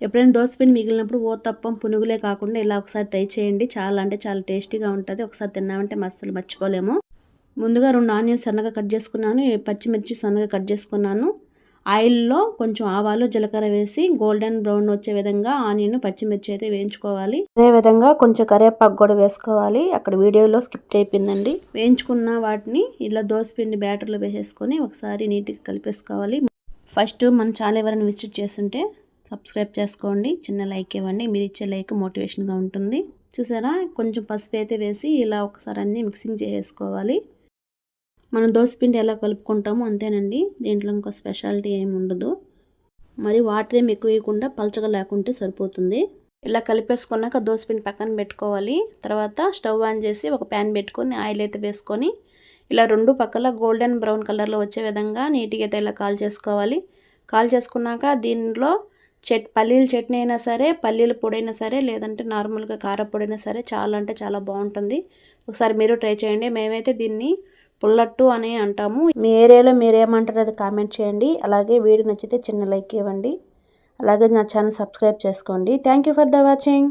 ఎప్పుడైనా దోసపిండి మిగిలినప్పుడు ఓతప్పం పునుగులే కాకుండా ఇలా ఒకసారి ట్రై చేయండి. చాలా అంటే చాలా టేస్టీగా ఉంటుంది. ఒకసారి తిన్నామంటే అస్సలు మర్చిపోలేము. ముందుగా 2 ఆనియన్స్ సన్నగా కట్ చేసుకున్నాను. పచ్చిమిర్చి సన్నగా కట్ చేసుకున్నాను. ఆయిల్లో కొంచెం ఆవాలు జీలకర్ర వేసి గోల్డెన్ బ్రౌన్ వచ్చే విధంగా ఆనియన్ పచ్చిమిర్చి అయితే వేయించుకోవాలి. అదే విధంగా కొంచెం కరివేపాకు కూడా వేసుకోవాలి. అక్కడ వీడియోలో స్కిప్ అయిపోయిందండి. వేయించుకున్న వాటిని ఇలా దోసపిండి బ్యాటర్లో వేసేసుకొని ఒకసారి నీట్గా కలిపేసుకోవాలి. ఫస్ట్ మన ఛానల్ ఎవరైనా విజిట్ చేస్తుంటే సబ్స్క్రైబ్ చేసుకోండి, చిన్న లైక్ ఇవ్వండి. మీరు ఇచ్చే లైక్ మోటివేషన్గా ఉంటుంది. చూసారా, కొంచెం పసుపు అయితే వేసి ఇలా ఒకసారి అన్నీ మిక్సింగ్ చేసుకోవాలి. మనం దోసపిండి ఎలా కలుపుకుంటామో అంతేనండి, దీంట్లో ఇంకో స్పెషాలిటీ ఏమి ఉండదు. మరి వాటర్ ఏమి ఎక్కువ వేయకుండా పలచగా లేకుంటే సరిపోతుంది. ఇలా కలిపేసుకున్నాక దోసపిండి పక్కన పెట్టుకోవాలి. తర్వాత స్టవ్ ఆన్ చేసి ఒక ప్యాన్ పెట్టుకొని ఆయిల్ అయితే వేసుకొని ఇలా 2 పక్కల గోల్డెన్ బ్రౌన్ కలర్లో వచ్చే విధంగా నీట్గా అయితే ఇలా కాల్ చేసుకోవాలి. కాల్ చేసుకున్నాక దీనిలో పల్లీల చట్నీ అయినా సరే, పల్లీల పొడి అయినా సరే, లేదంటే నార్మల్గా కారపొడి అయినా సరే చాలా అంటే చాలా బాగుంటుంది. ఒకసారి మీరు ట్రై చేయండి. మేమైతే దీన్ని పుల్లట్టు అని అంటాము. మీ ఏరియాలో మీరేమంటారో అది కామెంట్ చేయండి. అలాగే వీడియో నచ్చితే చిన్న లైక్ ఇవ్వండి. అలాగే నా ఛానల్ సబ్స్క్రైబ్ చేసుకోండి. Thank you for the watching.